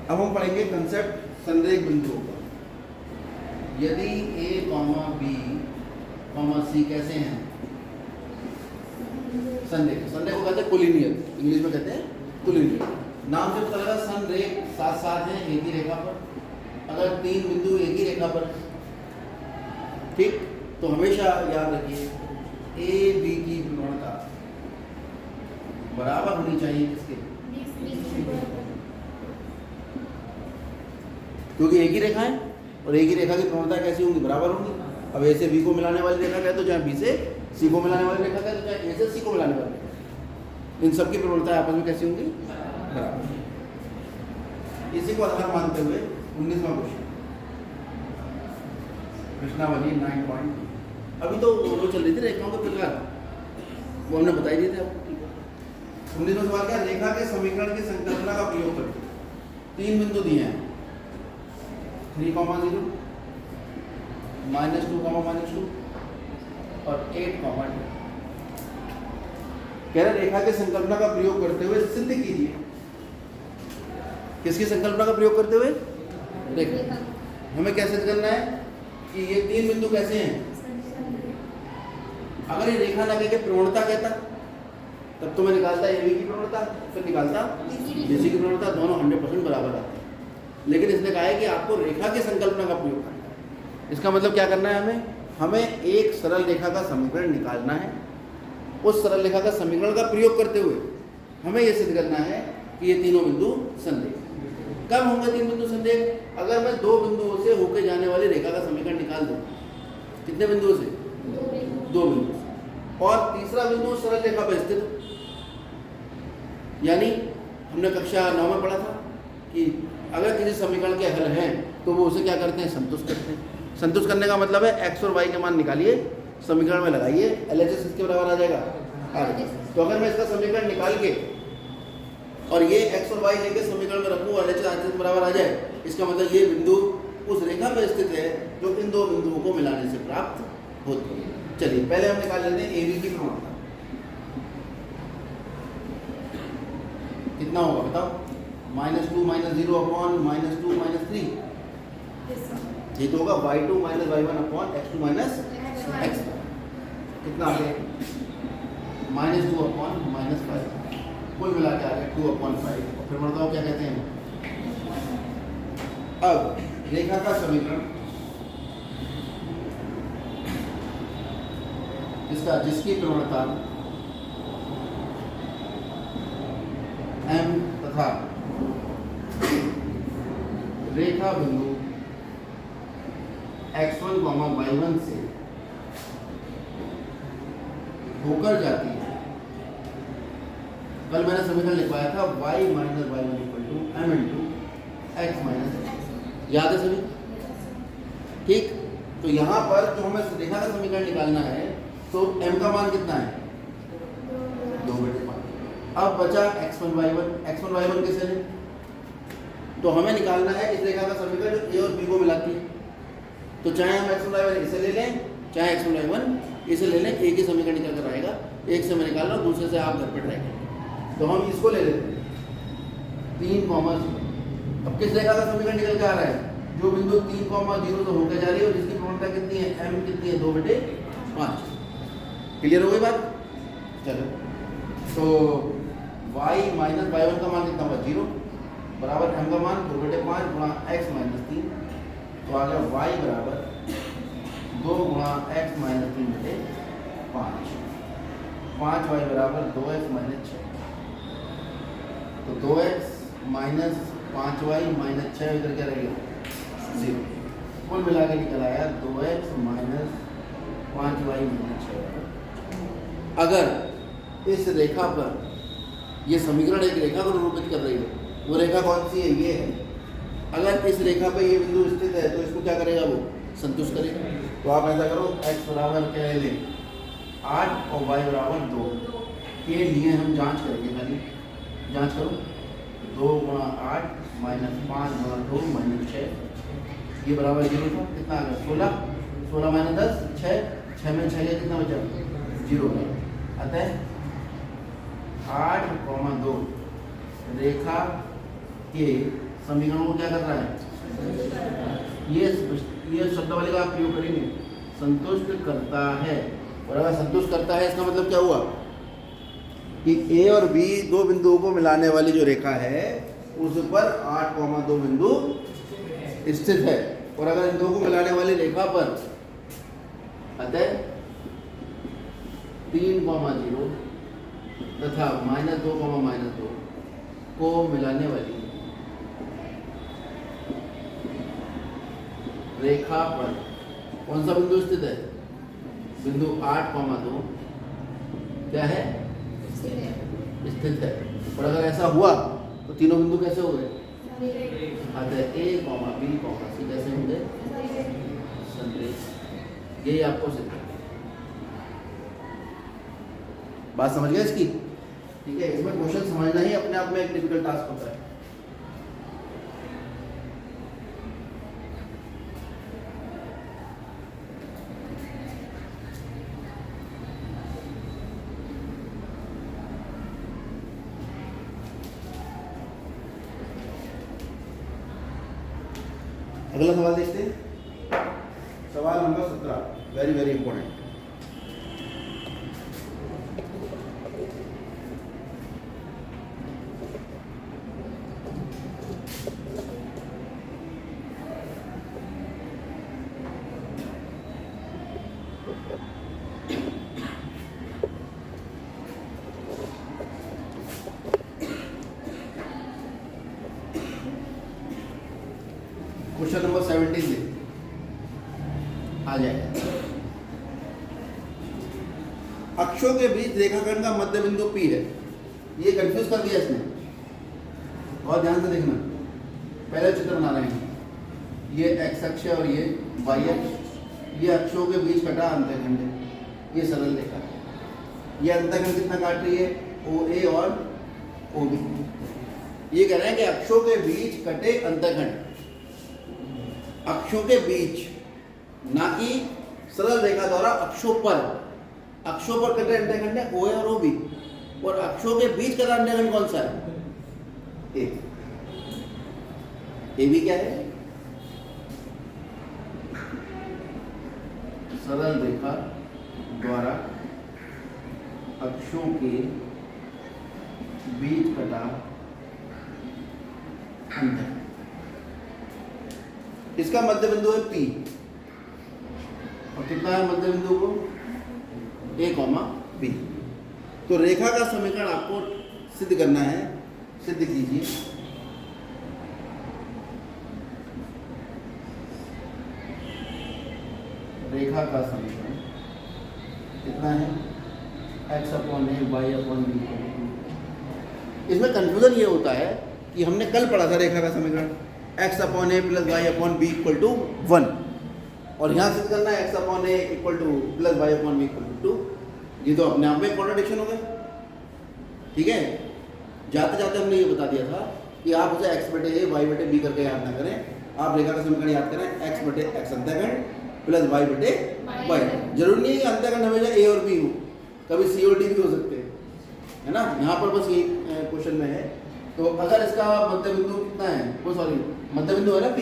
अब हम पढ़ेंगे कंसेप्ट संरेख बिंदुओं का। यदि a, b, c कैसे हैं? संरेख। संरेख को कहते हैं कोलिनियर, इंग्लिश में कहते हैं कोलिनियर। नाम से पता लगा संरेख साथ साथ हैं एक ही रेखा पर। अगर तीन बिंदु एक ही रेखा पर, ठीक, तो हमेशा याद रखिए a, b की प्रवणता बराबर होनी चाहिए किसके? क्योंकि एक ही रेखा है और एक ही रेखा की प्रवणता कैसी होंगी? बराबर होंगी। अब ए से बी को मिलाने वाली रेखा कहे तो चाहे बी से सी को मिलाने वाली रेखा कहे तो चाहे ए से सी को मिलाने वाली रेखा, इन सब की प्रवणताएं आपस में कैसी होंगी? बराबर। इसी को आधार मानते हुए 19वां क्वेश्चन, प्रश्नावली 9.2। अभी तो वो चल रही थी रेखाओं के प्रकार, वो हमने बताई दिए थे आपको। 19वां सवाल क्या? रेखा के समीकरण की संकल्पना का प्रयोग करके तीन बिंदु दिए हैं 3, 0, -2, -2 और 8, 2। कह रहे रेखा के संकल्पना का प्रयोग करते हुए सिद्ध कीजिए। किसकी संकल्पना का प्रयोग करते हुए? रेखा। हमें क्या सिद्ध करना है कि ये तीन बिंदु कैसे हैं? अगर ये रेखा ना कहकर प्रवणता कहता तब तो मैं निकालता ए बी की प्रवणता, फिर निकालता बीसी की प्रवणता, दोनों 100% बराबर आते हैं। लेकिन इसने कहा है कि आपको रेखा की संकल्पना का प्रयोग करना है। इसका मतलब क्या करना है? हमें एक सरल रेखा का समीकरण निकालना है। उस सरल रेखा का समीकरण का प्रयोग करते हुए हमें यह सिद्ध करना है कि ये तीनों बिंदु संरेख। कब होंगे तीन बिंदु संरेख? अगर मैं दो बिंदुओं से होकर जाने वाली रेखा का समीकरण निकाल दूं। कितने बिंदुओं से? दो बिंदु से। और तीसरा बिंदु सरल रेखा पर स्थित, यानी हमने कक्षा 9 में पढ़ा था कि अगर किसी समीकरण के हल हैं तो वो उसे क्या करते हैं? संतुष्ट करते हैं। संतुष्ट करने का मतलब है एक्स और वाई के मान निकालिए, समीकरण में लगाइए, एलएचएस इसके बराबर आ जाएगा। तो अगर मैं इसका समीकरण निकाल के और ये एक्स और वाई लेके समीकरण में रखूँ, एलएचएस के बराबर आ जाए, इसका मतलब ये बिंदु उस रेखा पर स्थित है जो इन दो बिंदुओं को मिलाने से प्राप्त होती है। चलिए पहले हम निकाल लेते हैं ए बी की प्रवणता। कितना होगा बताओ? -2 - 0 अपॉन -2 - 3। ये तो होगा y2 - y1 upon x2 - x1। कितना आ गया? -2 अपॉन -5, कुल मिला के आ गया 2 अपॉन 5। और फिर बताओ क्या कहते हैं? अब रेखा का समीकरण जिसकी प्रवणता m तथा रेखा बिंदु x1, y1 से होकर जाती है। कल मैंने समीकरण लिखवाया था y - y1 = m × x - x। याद है सभी? ठीक। तो यहाँ पर जो हमें रेखा का समीकरण निकालना है तो m का मान कितना है? 2/5। अब बचा x1, y1। x1, y1 कैसे लें? तो हमें निकालना है इस रेखा का समीकरण जो a और b को मिलाती है। तो चाहे हम x1, y1 इसे ले लें, चाहे x1, y1 इसे ले लें, एक ही समीकरण निकल कर आएगा। एक से मैं निकाल रहा हूँ, दूसरे से आप घर पर ट्राई करेंगे। तो हम इसको ले लेते हैं 3, 0। अब किस रेखा का समीकरण निकल के आ रहा है? जो बिंदु 3, 0 से होकर जा रही है और जिसकी प्रवणता कितनी है? m कितनी है? 2/5। क्लियर हो गई बात? चलो, तो y - y1 का मान कितना होगा? 0 बराबर m का मान 2/5 गुणा x - 3। तो आ गया y बराबर 2 गुणा x - 3/5। 5y बराबर 2x - 6। तो 2x - 5y - 6 इधर क्या रहेगा? 0। कुल मिला के निकल आया 2x - 5y - 6। अगर इस रेखा पर ये समीकरण एक रेखा को निरूपित कर रही है, वो रेखा कौन सी है? ये है। अगर इस रेखा पे ये बिंदु स्थित है तो इसको क्या करेगा? वो संतुष्ट करेगा। तो आप ऐसा करो, x बराबर क्या ले लें? 8 और y बराबर 2 के लिए हम जांच करेंगे। खाली जांच करो, 2 गुणा 8 -5 गुणा 2 -6, ये बराबर 0 था। कितना आ गया? 16। 16 - 10 6। 6 में 6 गया, कितना बचा? 0 गया। अतः 8, 2 रेखा के समीकरणों को क्या कर रहा है, ये शब्दावली का आप प्रयोग करेंगे, संतुष्ट करता है। और अगर संतुष्ट करता है इसका मतलब क्या हुआ कि ए और बी दो बिंदुओं को मिलाने वाली जो रेखा है उस पर 8,2 बिंदु स्थित है। और अगर इन दो को मिलाने वाली रेखा पर अतः 3,0 तथा -2,-2 को मिलाने वाली रेखा पर कौन सा बिंदु स्थित है, बिंदु 8,2 क्या है, स्थित है। और अगर ऐसा हुआ तो तीनों बिंदु कैसे हो गए, अतः A, B, C कैसे होंगे, संतुलित। यही आपको सिद्ध है। बात समझ गए इसकी? ठीक है, इसमें क्वेश्चन समझना ही अपने आप में एक डिफिकल्ट टास्क होता है। अगला सवाल देखते हैं, सवाल number 17, very very important. Question number 17 से आ जाएगा। अक्षों के बीच रेखाखंड का मध्य बिंदु P है। ये कंफ्यूज कर दिया इसने, और ध्यान से देखना। पहले चित्र बना रहे हैं, ये एक्स अक्ष और ये वाई अक्ष, ये अक्षों के बीच कटा अंतःखंड है। ये सरल रेखा है। ये अंतःखंड कितना काट रही है, OA और OB। ये कह रहे हैं कि अक्षों के बीच कटे अंतःखंड, अक्षों के बीच, ना कि सरल रेखा द्वारा अक्षों पर कटे अंतःखंड है OA और OB। और अक्षों के बीच कटा अंतःखंड कौन सा है, A। AB क्या है, सरल रेखा द्वारा अक्षों के बीच कटा अंतःखंड। इसका मध्य बिंदु है P, और कितना है मध्य बिंदु को, A, B। तो रेखा का समीकरण आपको सिद्ध करना है, सिद्ध कीजिए। रेखा का समीकरण कितना है, x/a y/b। इसमें कंफ्यूजन ये होता है कि हमने कल पढ़ा था रेखा का समीकरण x/a + y/b = 1, और यहाँ सिद्ध करना है x/a + y/b = 2। ये तो अपने आप में कॉन्ट्रडिक्शन हो गया। ठीक है, जाते जाते हमने ये बता दिया था कि आप उसे x/a y/b करके याद ना करें, आप रेखा का समीकरण याद करें x/x अंतःखंड + y/y। जरूरी नहीं है कि अंतःखंड हमेशा a और b हो, कभी c और d भी हो सकते हैं, है ना। यहाँ पर बस ये क्वेश्चन में है। तो अगर इसका मध्य बिंदु कितना है, वो सॉरी मध्य बिंदु है ना P,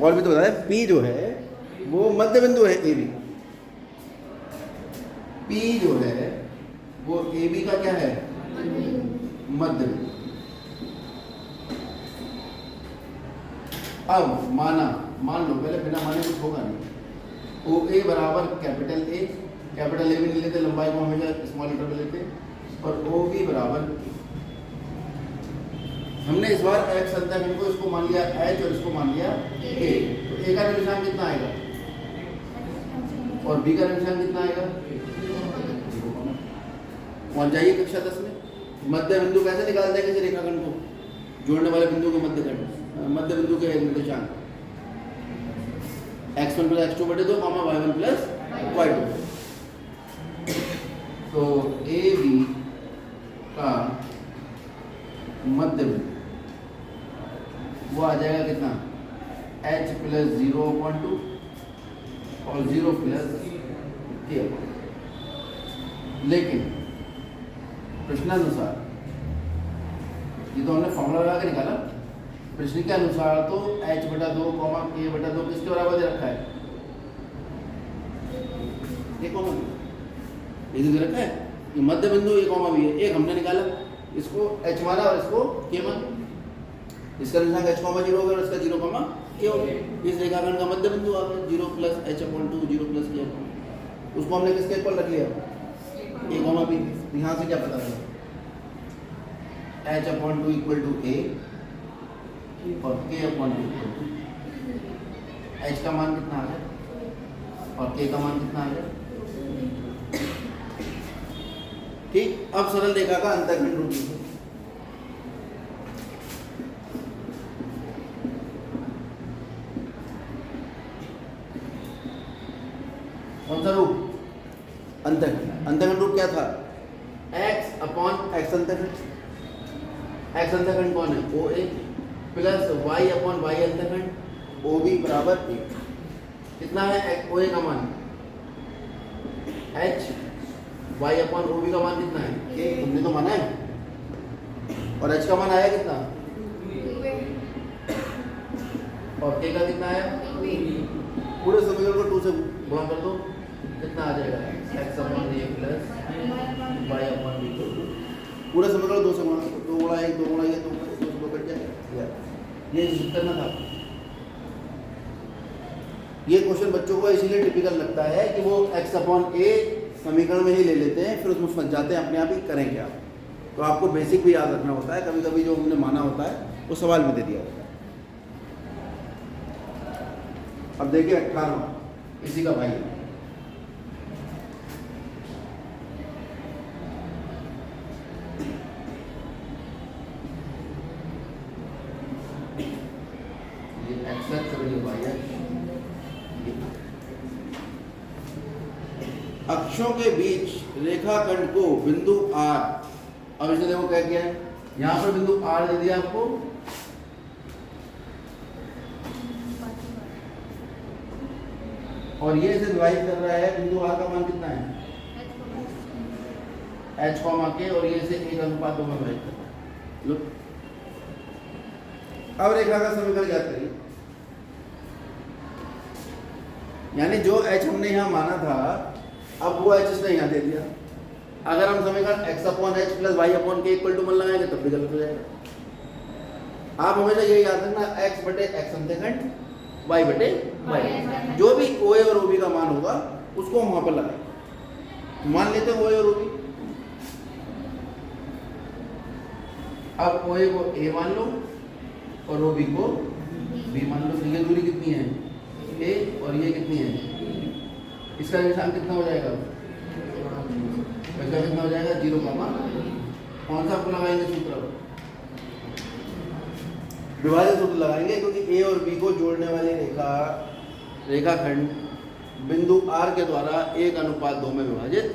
और भी तो बताया P जो है वो मध्य बिंदु है AB। P जो है वो AB का क्या है, मध्य बिंदु। अब मान लो, पहले बिना माने कुछ होगा नहीं। OA बराबर कैपिटल A भी नहीं लेते, लंबाई को हमेशा स्मॉल लेटर में लेते, और OB बराबर, हमने इस बार x अंतःखंड को इसको मान लिया h और इसको मान लिया a। तो a का निशान कितना आएगा, और b का निशान कितना आएगा, पहुंच जाइए कक्षा 10 में। मध्य बिंदु कैसे निकालते हैं किसी रेखाखंड को, जोड़ने वाले बिंदु को मध्य बिंदु के निशान x1 + x2/2, y1 + y2। तो AB का मध्य बिंदु वो आ जाएगा कितना, h + 0/2 और 0 + k। लेकिन प्रश्नानुसार ये तो हमने फॉर्मूला लगा के निकाला, प्रश्न के अनुसार तो h बटा 2 कॉमा k बटा 2 किसके बराबर दे रखा है? ये कॉमा ये दे रखा है, ये मध्य बिंदु ये कॉमा भी है, एक हमने निकाला, इसको h माना और इसको k माना, इसका निर्देशांक h कॉमा 0 होगा और इसका 0 कॉमा k होगा। इस रेखाखंड का मध्य बिंदु आ गया 0 प्लस h/2 0 प्लस k, उसको हमने किसके इक्वल रख लिया? a comma b। यहाँ से क्या पता लगा? h/2 इक्वल टू a और k/2 इक्वल टू h का मान कितना आ गया और k का मान कितना आ गया। ठीक, अब सरल रेखा का अंतःखंड रूप लीजिए। कौन सा रूप? अंतःखंड। अंतःखंड रूप क्या था? x upon x अंतःखंड। x अंतःखंड कौन है? OA plus y upon y अंतःखंड OB बराबर 1। कितना है OA का मान? h, y अपॉन OB का मान कितना है? k, तुमने तो माना है। और h का मान आया कितना? और k का कितना आया? पूरे समीकरण को 2 से गुणा कर दो, कितना आ जाएगा? x upon a plus y upon b को पूरे समीकरण 2 से गुणा, 2 गुणा 1 2 गुणा ये 2 से 2 कट जाएगा। ये जिक्र करना था। ये क्वेश्चन बच्चों को इसीलिए टिपिकल लगता है कि वो x अपॉन a समीकरण में ही ले लेते हैं, फिर उसमें फंस जाते हैं, अपने आप ही करेंगे आप। तो आपको बेसिक भी याद रखना होता है, कभी कभी जो हमने माना होता है वो सवाल में दे दिया होता है। अब देखिए 18 इसी का भाई है। ये एक्स और ये वाई है। अक्षों के बीच रेखाखंड को बिंदु R, अब इसे देखो क्या किया है, यहाँ पर बिंदु R दे दिया आपको, और ये इसे डिवाइड कर रहा है। बिंदु R का मान कितना है? h कॉमा k, और ये इसे 1:2 में डिवाइड कर रहा है। लो अब रेखा का समीकरण ज्ञात करिए। यानी जो h हमने यहाँ माना था, अब वो h इसने यहाँ दे दिया। अगर हम समीकरण x upon h plus y upon k equal to 1 लगाएंगे तब भी गलत हो जाएगा। आप हमेशा यही याद रखना, x बटे x अंतःखंड y बटे y, जो भी OA और OB का मान होगा उसको हम वहां पर लगाएंगे। मान लेते हैं OA और OB। अब OA को A मान लो और OB को B मान लो। तो ये दूरी कितनी है? A, और ये कितनी है? इसका निशान कितना हो जाएगा? इसका कितना हो जाएगा? 0, कौन सा आपको लगाएंगे सूत्र? विभाजन सूत्र लगाएंगे, क्योंकि A और B को जोड़ने वाली रेखाखंड बिंदु R के द्वारा 1:2 में विभाजित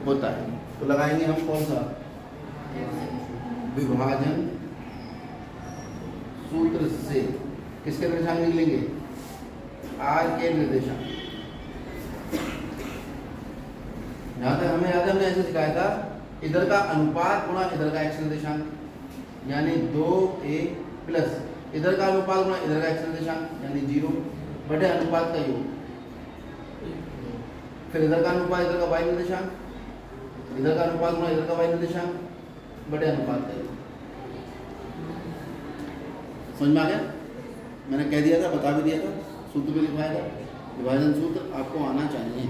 होता है। तो लगाएंगे हम कौन सा? विभाजन सूत्र से किसके निर्देशांक निकलेंगे? R के निर्देशांक। यहाँ तक हमें याद है, हमने ऐसे सिखाया था, इधर का अनुपात गुणा इधर का x निर्देशांक, यानी 2a प्लस इधर का अनुपात गुणा इधर का x निर्देशांक, यानी 0 बटे अनुपात का योग, फिर इधर का अनुपात इधर का y निर्देशांक, इधर का अनुपात गुणा इधर का y निर्देशांक बटे अनुपात का योग। समझ में आ गया? मैंने कह दिया था, बता भी दिया था, सूत्र भी लिखवाया था। विभाजन सूत्र आपको आना चाहिए,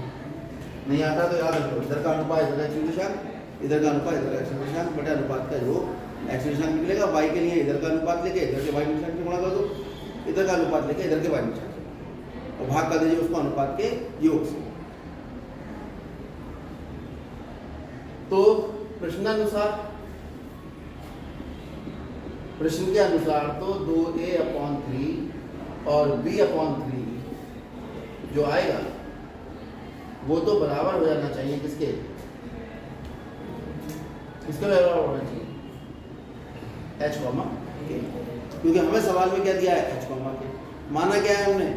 नहीं आता तो याद रखो, इधर का अनुपात इधर का x निर्देशांक, इधर का अनुपात इधर का x निर्देशांक बटे अनुपात का योग। x निर्देशांक निकलेगा, y के लिए इधर का अनुपात लेके इधर के y निर्देशांक से गुणा कर दो, इधर का अनुपात लेके इधर के y निर्देशांक से, और भाग कर दीजिए उसको अनुपात के योग से। तो प्रश्न के अनुसार तो 2a/3 और b/3 जो आएगा वो तो बराबर हो जाना चाहिए किसके? किसके बराबर होना चाहिए? h, k, क्योंकि हमें सवाल में क्या दिया है? h, k। माना क्या है हमने?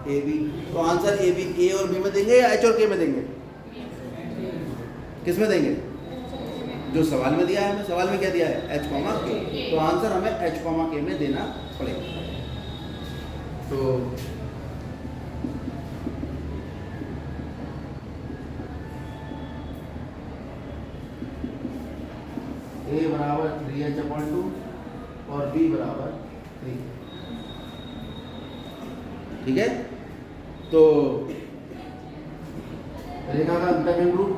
AB। तो आंसर AB A और B में देंगे या H और K में देंगे? किस में देंगे? जो सवाल में दिया है, हमें सवाल में क्या दिया है, h कॉमा k, तो आंसर हमें h कॉमा k में देना पड़ेगा। तो a बराबर 3h/2 और b बराबर 3। ठीक है, तो रेखा का अंतःखंड रूप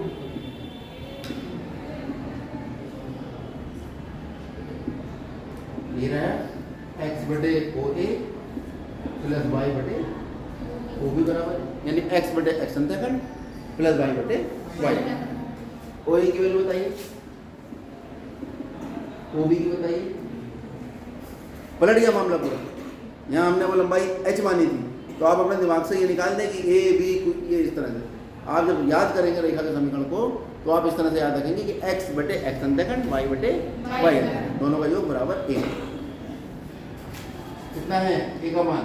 ये रहा x बटे ओ ए प्लस वाई बटे ओ बी बराबर, यानी x बटे एक्स अंतःखंड प्लस वाई बटे वाई। ओ ए की वैल्यू बताइए, ओ बी की बताइए। पलट गया मामला पूरा। यहाँ हमने वो लंबाई h मानी थी, तो आप अपने दिमाग से ये निकाल दें कि ए बी ये इस तरह से आप जब याद करेंगे रेखा के समीकरण को, तो आप इस तरह से याद रखेंगे कि x बटे एक्स अंतःखंड वाई बटे वाई अंतःखंड दोनों का योग बराबर a। कितना है a का मान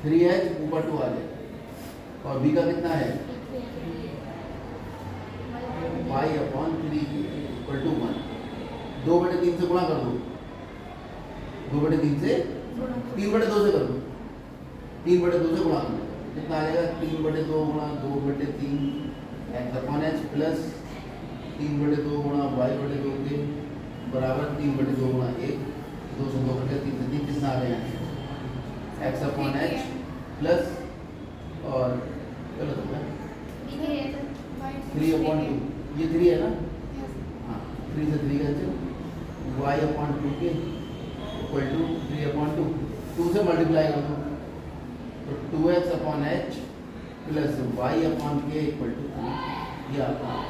3h ऊपर 2 आ जाएगा, और b का कितना है y/3 इक्वल टू 1। 2/3 से गुणा कर दो, 2/3 से 3/2 से कर दो, 3/2 से गुणा कर दो, कितना आ जाएगा 3/2 गुणा 2/3 x/h प्लस 3/2 गुणा y/2 के बराबर 3/2 गुणा 1, 2 से 2 बटे 3 से 3 कितना आ जाएगा x/h प्लस और गलत हो गया 3/2, ये 3 है ना, हाँ 3 से 3 कैंसिल, y/2 के इक्वल टू 3/2, 2 से मल्टीप्लाई कर दो तो 2x/h plus y/k equal to 3, ये आता है।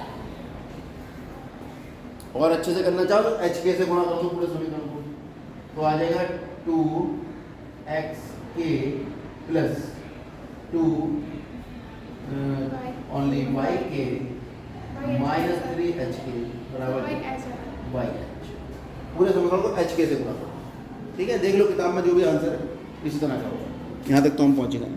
और अच्छे से करना चाहो तो hk से गुणा कर दो पूरे समीकरण को, तो आ जाएगा 2xk plus 2 only yk minus 3hk बराबर yh। पूरे समीकरण को hk से गुणा करो। ठीक है, देख लो किताब में जो भी आंसर है इसी तरह का होगा। यहाँ तक तो हम पहुँच गए।